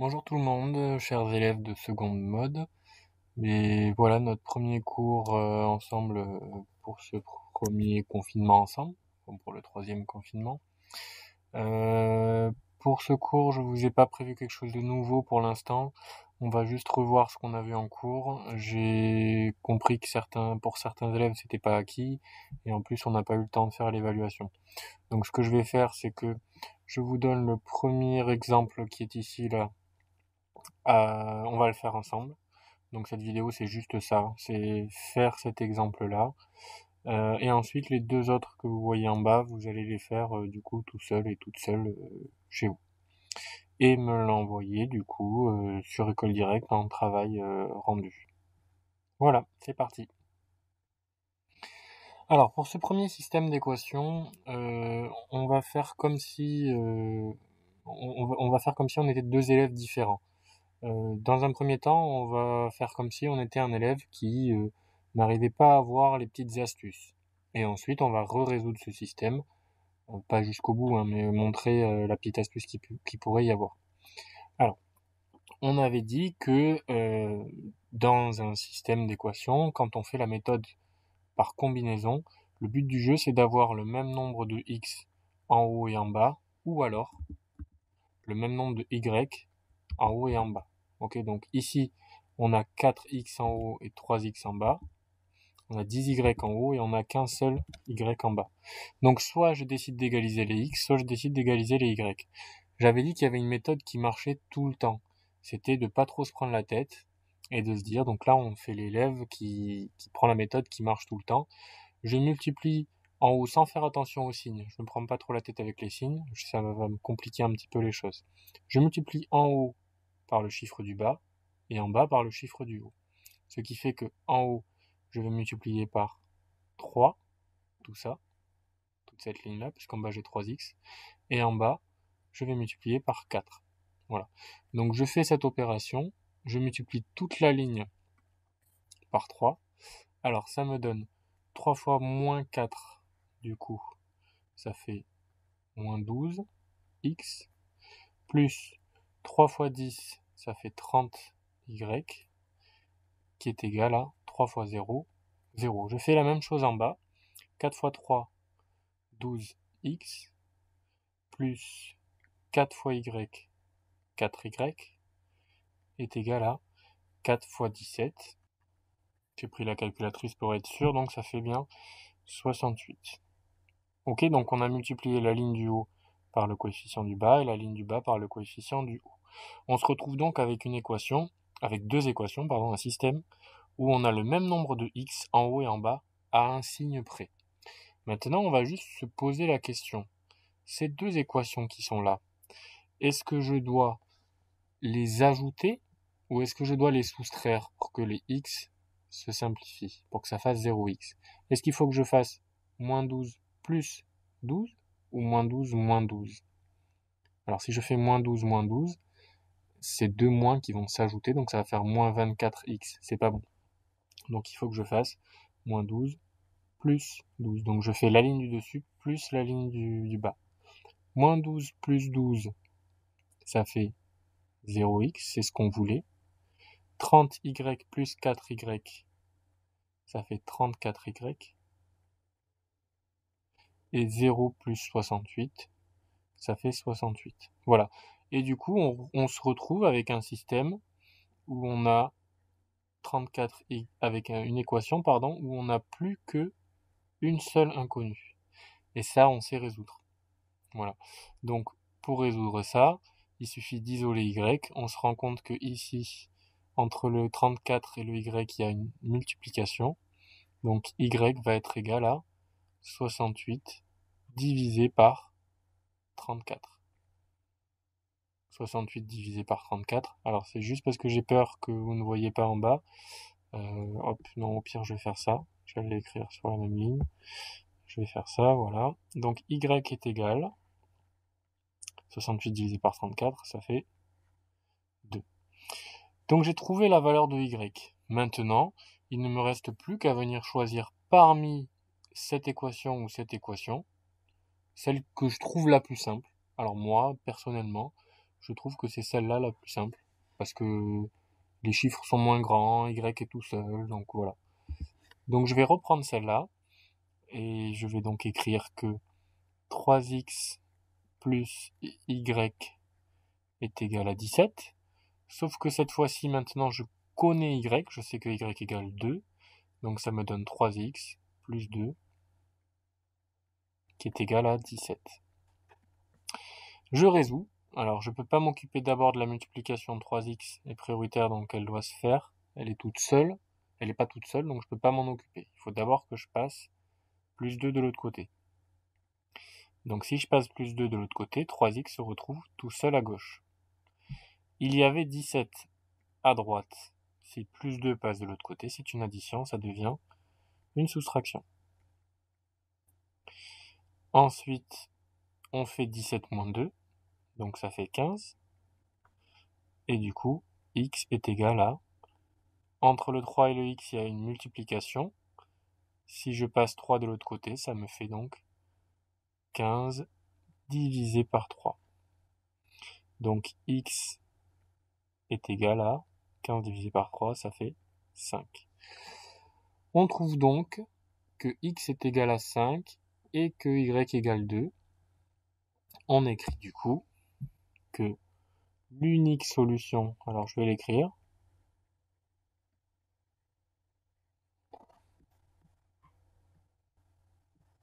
Bonjour tout le monde, chers élèves de seconde mode. Et voilà notre premier cours ensemble pour ce premier confinement ensemble, comme pour le troisième confinement. Pour ce cours, je vous ai pas prévu quelque chose de nouveau pour l'instant. On va juste revoir ce qu'on a vu en cours. J'ai compris que pour certains élèves, c'était pas acquis, et en plus, on n'a pas eu le temps de faire l'évaluation. Donc, ce que je vais faire, c'est que je vous donne le premier exemple qui est ici là. On va le faire ensemble. Donc cette vidéo, c'est juste ça, c'est faire cet exemple-là. Et ensuite, les deux autres que vous voyez en bas, vous allez les faire du coup tout seul et toute seule chez vous. Et me l'envoyer du coup sur École Directe en travail rendu. Voilà, c'est parti. Alors pour ce premier système d'équations, on va faire comme si on va faire comme si on était deux élèves différents. Dans un premier temps, on va faire comme si on était un élève qui n'arrivait pas à voir les petites astuces. Et ensuite, on va résoudre ce système, pas jusqu'au bout, hein, mais montrer la petite astuce qui pourrait y avoir. Alors, on avait dit que dans un système d'équations, quand on fait la méthode par combinaison, le but du jeu, c'est d'avoir le même nombre de x en haut et en bas, ou alors le même nombre de y en haut et en bas. Ok, donc ici, on a 4x en haut et 3x en bas. On a 10y en haut et on n'a qu'un seul y en bas. Donc soit je décide d'égaliser les x, soit je décide d'égaliser les y. J'avais dit qu'il y avait une méthode qui marchait tout le temps. C'était de pas trop se prendre la tête et de se dire, donc là on fait l'élève qui prend la méthode qui marche tout le temps. Je multiplie en haut sans faire attention aux signes. Je ne me prends pas trop la tête avec les signes, ça va me compliquer un petit peu les choses. Je multiplie en haut par le chiffre du bas et en bas par le chiffre du haut. Ce qui fait que en haut, je vais multiplier par 3, tout ça, toute cette ligne-là, puisqu'en bas j'ai 3x, et en bas, je vais multiplier par 4. Voilà. Donc je fais cette opération, je multiplie toute la ligne par 3. Alors ça me donne 3 fois moins 4, du coup, ça fait moins 12x, plus 3 fois 10, ça fait 30y, qui est égal à 3 fois 0, 0. Je fais la même chose en bas. 4 fois 3, 12x, plus 4 fois y, 4y, est égal à 4 fois 17. J'ai pris la calculatrice pour être sûr, donc ça fait bien 68. Ok, donc on a multiplié la ligne du haut par le coefficient du bas et la ligne du bas par le coefficient du haut. On se retrouve donc avec une équation, avec deux équations, pardon, un système, où on a le même nombre de x en haut et en bas à un signe près. Maintenant, on va juste se poser la question. Ces deux équations qui sont là, est-ce que je dois les ajouter ou est-ce que je dois les soustraire pour que les x se simplifient, pour que ça fasse 0x? Est-ce qu'il faut que je fasse moins 12 plus 12 ou moins 12 moins 12? Alors si je fais moins 12 moins 12, c'est deux moins qui vont s'ajouter, donc ça va faire moins 24x. C'est pas bon. Donc il faut que je fasse moins 12 plus 12. Donc je fais la ligne du dessus plus la ligne du bas. Moins 12 plus 12, ça fait 0x, c'est ce qu'on voulait. 30y plus 4y, ça fait 34y. Et 0 plus 68, ça fait 68. Voilà. Et du coup, on se retrouve avec un système où on a 34 avec une équation, pardon, où on n'a plus que une seule inconnue. Et ça, on sait résoudre. Voilà. Donc, pour résoudre ça, il suffit d'isoler y. On se rend compte que ici, entre le 34 et le y, il y a une multiplication. Donc, y va être égal à 68 divisé par 34. 68 divisé par 34. Alors, c'est juste parce que j'ai peur que vous ne voyez pas en bas. Hop, non, au pire, je vais faire ça. Je vais l'écrire sur la même ligne. Je vais faire ça, voilà. Donc, y est égal 68 divisé par 34, ça fait 2. Donc j'ai trouvé la valeur de y. Maintenant, il ne me reste plus qu'à venir choisir parmi cette équation ou cette équation, celle que je trouve la plus simple. Alors moi, personnellement, je trouve que c'est celle-là la plus simple, parce que les chiffres sont moins grands, y est tout seul, donc voilà. Donc je vais reprendre celle-là, et je vais donc écrire que 3x plus y est égal à 17, sauf que cette fois-ci, maintenant, je connais y, je sais que y égale 2, donc ça me donne 3x plus 2, qui est égal à 17. Je résous. Alors, je peux pas m'occuper d'abord de la multiplication de 3x est prioritaire, donc elle doit se faire. Elle est toute seule. Elle n'est pas toute seule, donc je peux pas m'en occuper. Il faut d'abord que je passe plus 2 de l'autre côté. Donc si je passe plus 2 de l'autre côté, 3x se retrouve tout seul à gauche. Il y avait 17 à droite. Si plus 2 passe de l'autre côté, c'est une addition, ça devient une soustraction. Ensuite, on fait 17 moins 2, donc ça fait 15. Et du coup, x est égal à... Entre le 3 et le x, il y a une multiplication. Si je passe 3 de l'autre côté, ça me fait donc 15 divisé par 3. Donc x est égal à 15 divisé par 3, ça fait 5. On trouve donc que x est égal à 5 et que y égale 2. On écrit du coup que l'unique solution, alors je vais l'écrire,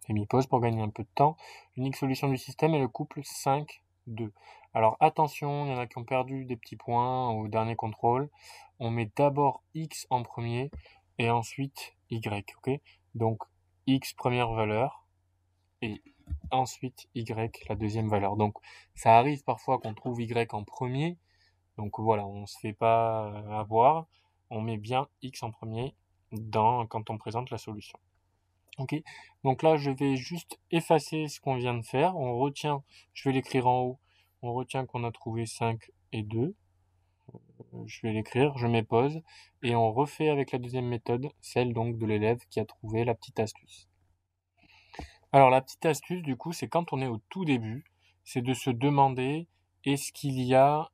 j'ai mis pause pour gagner un peu de temps, l'unique solution du système est le couple 5, 2. Alors attention, il y en a qui ont perdu des petits points au dernier contrôle. On met d'abord x en premier et ensuite y, ok? Donc x première valeur et ensuite y la deuxième valeur. Donc ça arrive parfois qu'on trouve y en premier. Donc voilà, on se fait pas avoir. On met bien x en premier quand on présente la solution. Ok, donc là je vais juste effacer ce qu'on vient de faire. On retient, je vais l'écrire en haut. On retient qu'on a trouvé 5 et 2. Je vais l'écrire, je mets pause et on refait avec la deuxième méthode, celle donc de l'élève qui a trouvé la petite astuce. Alors la petite astuce du coup, c'est quand on est au tout début, c'est de se demander est-ce qu'il y a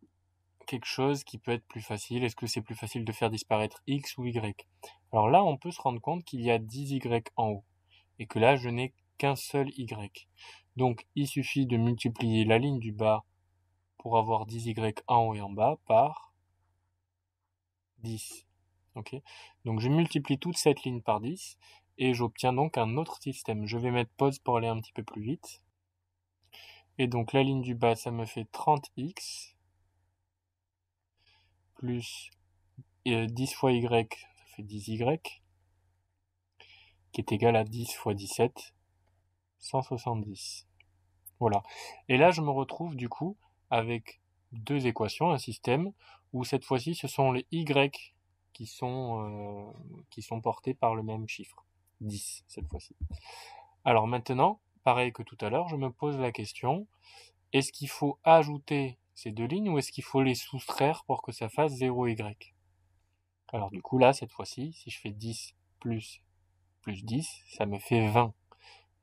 quelque chose qui peut être plus facile? Est-ce que c'est plus facile de faire disparaître x ou y? Alors là, on peut se rendre compte qu'il y a 10y en haut et que là, je n'ai qu'un seul y. Donc, il suffit de multiplier la ligne du bas pour avoir 10y en haut et en bas par 10. Ok? Donc, je multiplie toute cette ligne par 10 et j'obtiens donc un autre système. Je vais mettre pause pour aller un petit peu plus vite. Et donc, la ligne du bas, ça me fait 30x plus 10 fois y, ça fait 10y, qui est égal à 10 fois 17, 170. Voilà. Et là, je me retrouve du coup avec deux équations, un système, où cette fois-ci, ce sont les y qui sont portés par le même chiffre. 10, cette fois-ci. Alors maintenant, pareil que tout à l'heure, je me pose la question, est-ce qu'il faut ajouter ces deux lignes ou est-ce qu'il faut les soustraire pour que ça fasse 0y? Alors du coup là, cette fois-ci, si je fais 10 plus 10, ça me fait 20.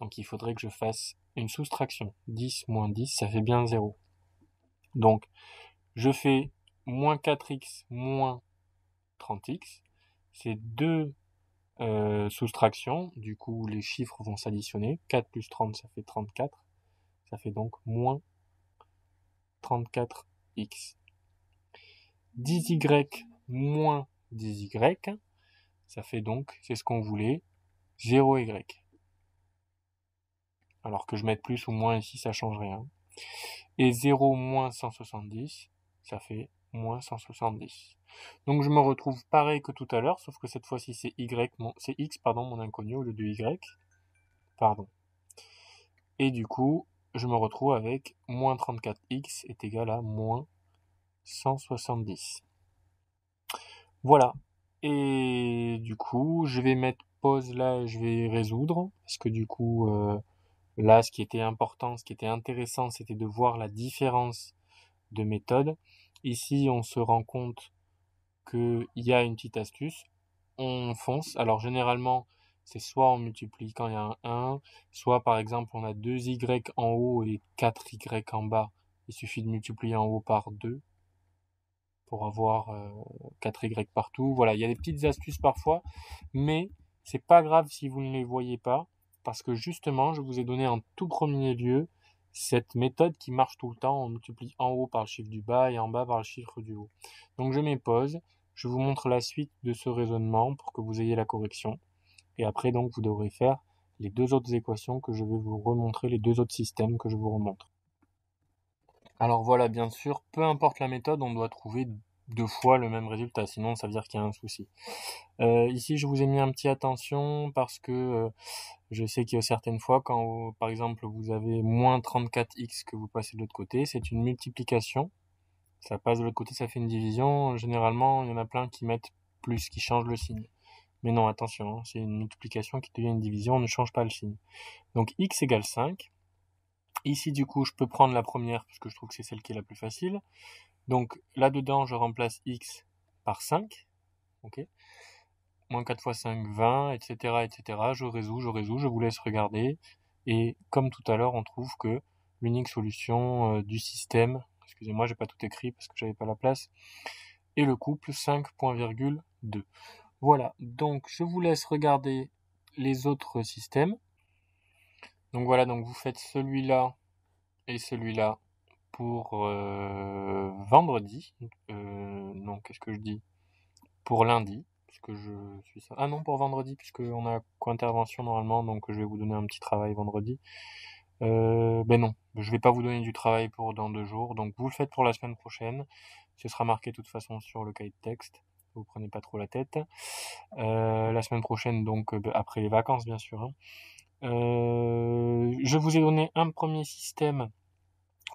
Donc il faudrait que je fasse une soustraction. 10 moins 10, ça fait bien 0. Donc je fais moins 4x moins 30x. C'est deux soustractions. Du coup, les chiffres vont s'additionner. 4 plus 30, ça fait 34. Ça fait donc moins 34x. 10y moins 10y, ça fait donc, c'est ce qu'on voulait, 0y. Alors que je mette plus ou moins ici, ça change rien. Et 0 moins 170, ça fait moins 170. Donc je me retrouve pareil que tout à l'heure, sauf que cette fois-ci c'est c'est x, mon inconnu au lieu de y. Pardon. Et du coup, je me retrouve avec moins 34x est égal à moins 170. Voilà. Et du coup, je vais mettre pause là et je vais résoudre. Parce que du coup, là, ce qui était important, ce qui était intéressant, c'était de voir la différence de méthode. Ici, on se rend compte qu'il y a une petite astuce. On fonce. Alors, généralement, c'est soit on multiplie quand il y a un 1, soit par exemple, on a 2y en haut et 4y en bas. Il suffit de multiplier en haut par 2 pour avoir 4y partout. Voilà, il y a des petites astuces parfois, mais c'est pas grave si vous ne les voyez pas, parce que justement, je vous ai donné en tout premier lieu cette méthode qui marche tout le temps. On multiplie en haut par le chiffre du bas et en bas par le chiffre du haut. Donc je mets pause, je vous montre la suite de ce raisonnement pour que vous ayez la correction. Et après, donc, vous devrez faire les deux autres équations que je vais vous remontrer, les deux autres systèmes que je vous remontre. Alors voilà, bien sûr, peu importe la méthode, on doit trouver 2 fois le même résultat, sinon ça veut dire qu'il y a un souci. Ici, je vous ai mis un petit attention parce que je sais qu'il y a certaines fois quand, par exemple, vous avez moins 34x que vous passez de l'autre côté, c'est une multiplication. Ça passe de l'autre côté, ça fait une division. Généralement, il y en a plein qui mettent plus, qui changent le signe. Mais non, attention, hein, c'est une multiplication qui devient une division, on ne change pas le signe. Donc x égale 5. Ici, du coup, je peux prendre la première parce que je trouve que c'est celle qui est la plus facile. Donc là-dedans, je remplace x par 5. Ok. Moins 4 fois 5, 20, etc., etc. Je résous, je vous laisse regarder. Et comme tout à l'heure, on trouve que l'unique solution du système, excusez-moi, j'ai pas tout écrit parce que j'avais pas la place, est le couple 5,2. Voilà, donc je vous laisse regarder les autres systèmes. Donc voilà, donc vous faites celui-là et celui-là pour vendredi. Non, qu'est-ce que je dis? Pour lundi, puisque je suis ça. Ah non, pour vendredi, puisqu'on a co-intervention normalement, donc je vais vous donner un petit travail vendredi. Ben non, je vais pas vous donner du travail pour dans 2 jours, donc vous le faites pour la semaine prochaine. Ce sera marqué de toute façon sur le cahier de texte. Vous prenez pas trop la tête. La semaine prochaine, donc après les vacances, bien sûr, hein. Je vous ai donné un premier système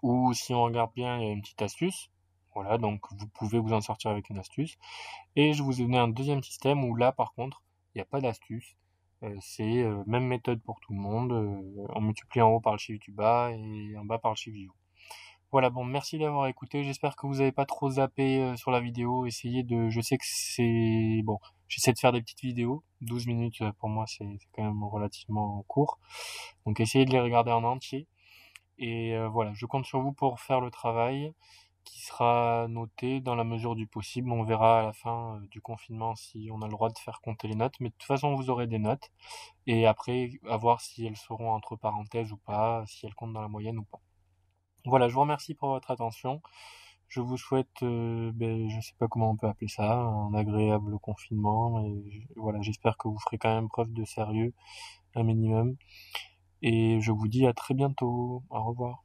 où, si on regarde bien, il y a une petite astuce. Voilà, donc vous pouvez vous en sortir avec une astuce. Et je vous ai donné un deuxième système où là, par contre, il n'y a pas d'astuce. C'est même méthode pour tout le monde. On multiplie en haut par le chiffre du bas et en bas par le chiffre du haut. Voilà, bon, merci d'avoir écouté. J'espère que vous n'avez pas trop zappé sur la vidéo. Essayez de... Je sais que c'est... Bon, j'essaie de faire des petites vidéos. 12 minutes, pour moi, c'est quand même relativement court. Donc essayez de les regarder en entier. Et voilà, je compte sur vous pour faire le travail qui sera noté dans la mesure du possible. On verra à la fin du confinement si on a le droit de faire compter les notes. Mais de toute façon, vous aurez des notes. Et après, à voir si elles seront entre parenthèses ou pas, si elles comptent dans la moyenne ou pas. Voilà, je vous remercie pour votre attention. Je vous souhaite, je sais pas comment on peut appeler ça, un agréable confinement. Et voilà, j'espère que vous ferez quand même preuve de sérieux, un minimum. Et je vous dis à très bientôt. Au revoir.